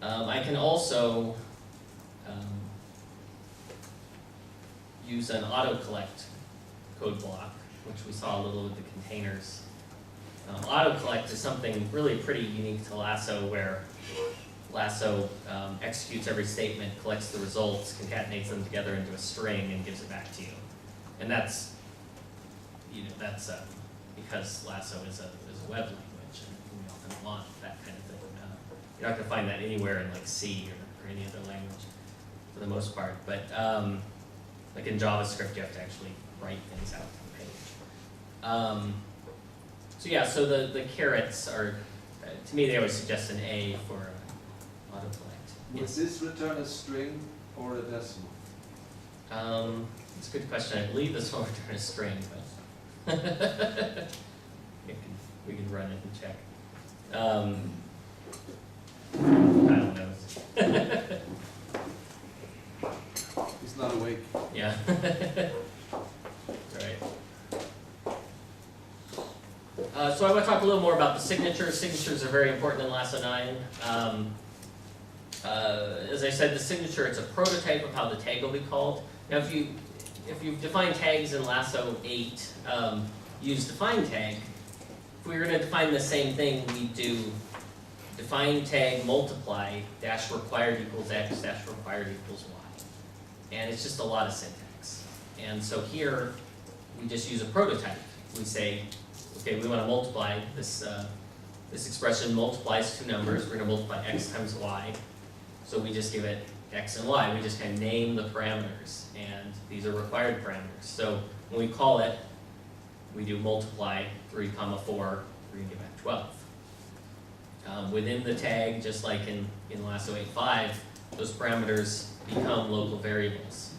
I can also use an auto-collect code block, which we saw a little with the containers. Auto-collect is something really pretty unique to Lasso, where Lasso executes every statement, collects the results, concatenates them together into a string, and gives it back to you. And that's, because Lasso is a web language, and we often want that kind of thing. You're not going to find that anywhere in like C or any other language, for the most part. But like in JavaScript, you have to actually write things out on the page. So yeah, so the carrots are, to me, they always suggest an A for autocollect. Would this return a string or a decimal? It's a good question. I believe this will return a string, but we can run it and check. I don't know. He's not awake. Yeah. Right. So I want to talk a little more about the signatures. Signatures are very important in Lasso 9. As I said, the signature, it's a prototype of how the tag will be called. Now, if you've defined tags in Lasso 8, use define tag. If we were going to define the same thing, we do define tag multiply dash required equals x dash required equals y. And it's just a lot of syntax. And so here, we just use a prototype. We say, okay, we want to multiply this, this expression multiplies two numbers. We're going to multiply x times y. So we just give it x and y. We just kind of name the parameters. And these are required parameters. So when we call it, we do multiply 3, 4, we're going to get back 12. Within the tag, just like in Lasso 8.5, those parameters become local variables.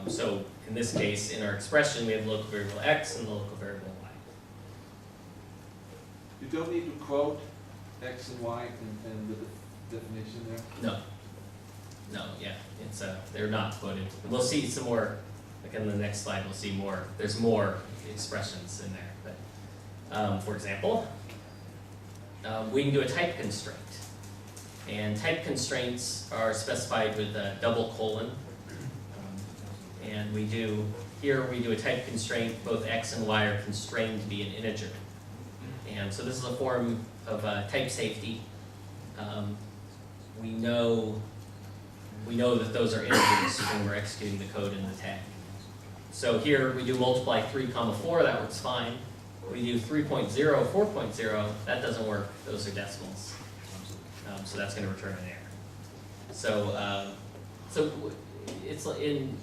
So in this case, in our expression, we have local variable x and local variable y. You don't need to quote x and y and the definition there? No, yeah, it's they're not quoted. And we'll see some more, like in the next slide, we'll see more. There's more expressions in there. But for example, we can do a type constraint. And type constraints are specified with a double colon. And we do a type constraint, both x and y are constrained to be an integer. And so this is a form of type safety. We know that those are integers when we're executing the code in the tag. So here we do multiply 3, 4, that works fine. We do 3.0, 4.0, that doesn't work, those are decimals. So that's going to return an error. So, it's in,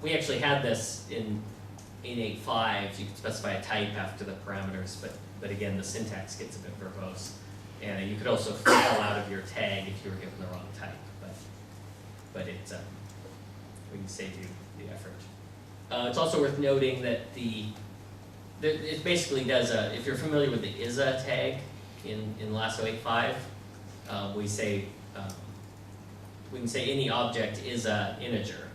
we actually had this in 8.5, you can specify a type after the parameters, but again, the syntax gets a bit verbose. And you could also fail out of your tag if you were given the wrong type, but it's, we can save you the effort. It's also worth noting that it basically does if you're familiar with the ISA tag in Lasso 8.5, we can say any object is an integer.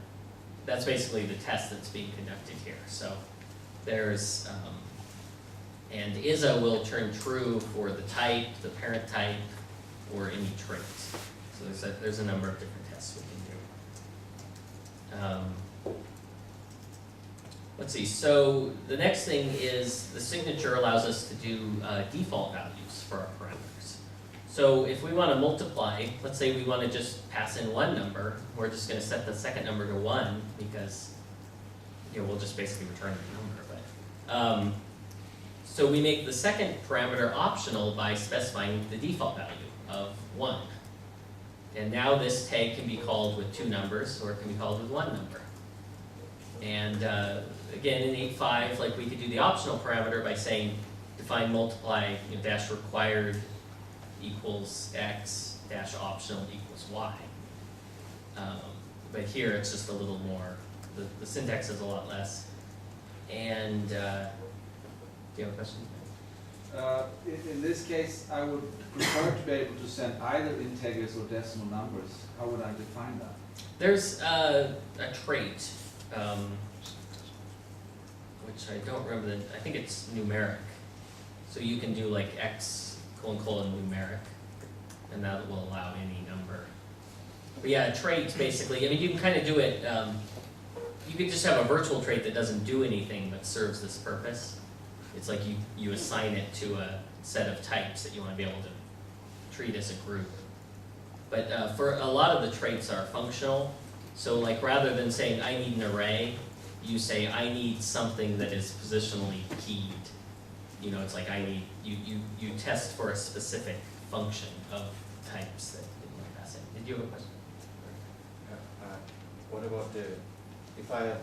That's basically the test that's being conducted here. So there's, and ISA will turn true for the type, the parent type, or any trait. So there's a number of different tests we can do. Let's see, so the next thing is the signature allows us to do default values for our parameters. So if we want to multiply, let's say we want to just pass in one number, we're just going to set the second number to 1 because we'll just basically return the number. But so we make the second parameter optional by specifying the default value of 1. And now this tag can be called with 2 numbers, or it can be called with 1 number. And again, in 8.5, like we could do the optional parameter by saying define multiply dash required equals x dash optional equals y. But here it's just a little more. The syntax is a lot less. And do you have a question? In this case, I would prefer to be able to send either integers or decimal numbers. How would I define that? There's a trait, which I don't remember. I think it's numeric. So you can do like x : numeric. and that will allow any number. But yeah, traits basically, I mean, you can kind of do it, you could just have a virtual trait that doesn't do anything but serves this purpose. It's like you assign it to a set of types that you want to be able to treat as a group. But for a lot of the traits are functional, so like rather than saying I need an array, you say I need something that is positionally keyed. You know, it's like I need, you test for a specific function of types that you want to pass in. Did you have a question? What about if I have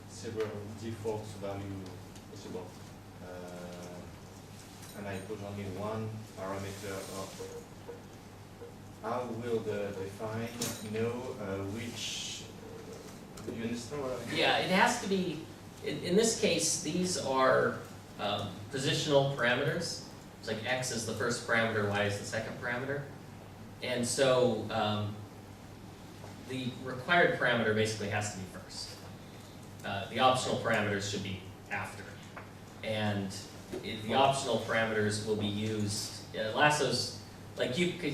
several default value possible, and I put only one parameter of, how will the define know which, do you understand what I mean? Yeah, it has to be, in this case, these are positional parameters. It's like x is the first parameter, y is the second parameter. And so the required parameter basically has to be first. The optional parameters should be after. And the optional parameters will be used, Lasso's, like you could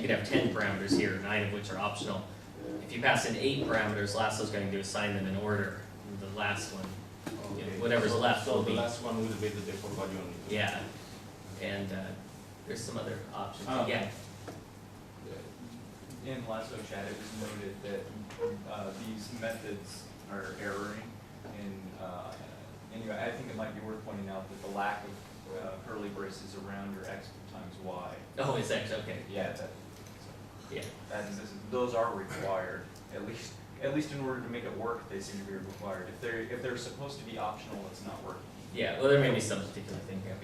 have 10 parameters here, 9 of which are optional. If you pass in 8 parameters, Lasso's going to assign them in order. And the last one, you know, whatever's left will be. So the last one will be the default value only. Yeah, and there's some other options. Yeah. In Lasso chat, it was noted that these methods are erroring, and anyway, I think it might be worth pointing out that the lack of curly braces around your x times y. Oh, it's X, okay. Yeah, Yeah. Those are required, at least in order to make it work, they seem to be required. If they're supposed to be optional, it's not working. Yeah, well, there may be some particular thing here.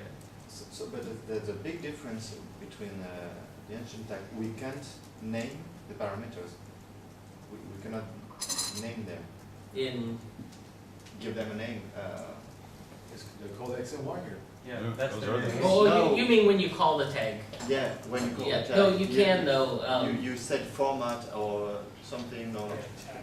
But there's a big difference between the ancient type. We can't name the parameters. We cannot name them. Give them a name. They're called X and Y here. Yeah, Yeah, that's those their are the- name. Oh, No. you mean when you call the tag? Yeah, when you call Yeah, it. no, you can though. You set format or something or.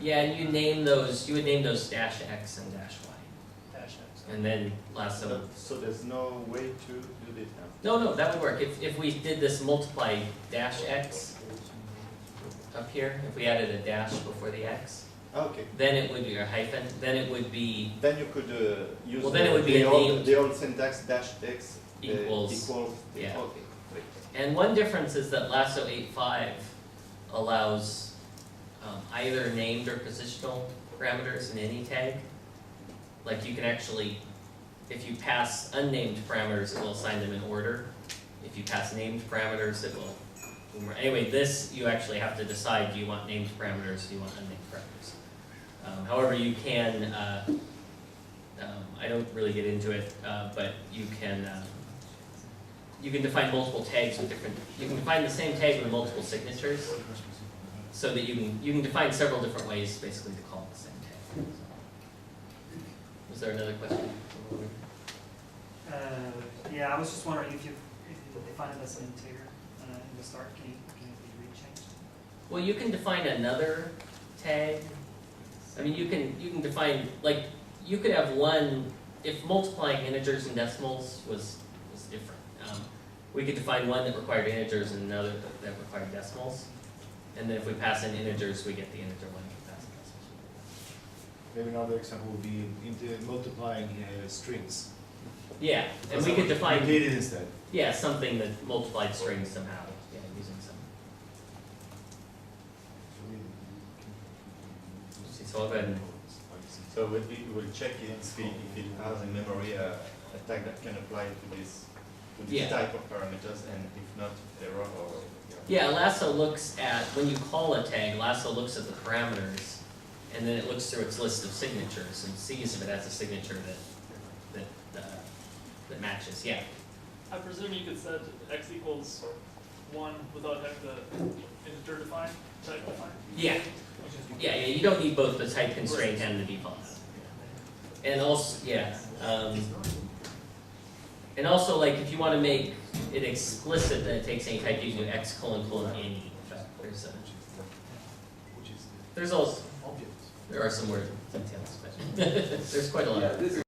Yeah, and you name those. You would name those dash x and dash y, and then Lasso. So there's no way to do this now. No, that would work. If we did this multiply dash x up here, if we added a dash before the x, Okay. then it would be a hyphen. Then it would be Then you could use Well, then it would be a named- the old syntax dash x equals. equals. Yeah. Okay, great. And one difference is that Lasso 8.5 allows either named or positional parameters in any tag. Like you can actually, if you pass unnamed parameters, it will assign them in order. If you pass named parameters, it will. Anyway, this you actually have to decide: do you want named parameters? Do you want unnamed parameters? However, you can. I don't really get into it, but you can. You can define multiple tags with different. You can define the same tag with multiple signatures, so that you can define several different ways, basically, to call the same tag. Was there another question? Yeah, I was just wondering if you define it as an integer in the start, can it be rechanged? Well, you can define another tag. I mean, you can define, like, you could have one, if multiplying integers and decimals was different. We could define one that required integers and another that required decimals. And then if we pass in integers, we get the integer one. If we pass in decimals. Maybe another example would be into multiplying strings. Yeah, and we could define, Repeated instead. yeah, something that multiplied strings somehow, yeah, using some. So I'll go ahead and, So we will check if it has in memory a tag that can apply to this Yeah. type of parameters, and if not, error or. yeah, Lasso looks at, when you call a tag, Lasso looks at the parameters, and then it looks through its list of signatures and sees if it has a signature that matches, yeah. I presume you could set x equals 1 without having the integer defined, type defined? Yeah, you don't need both the type constraint and the default. And also, yeah, and also, like, if you want to make it explicit that it takes any type, you can do x::any. There's also, there are some more details, but there's quite a lot. Yeah, this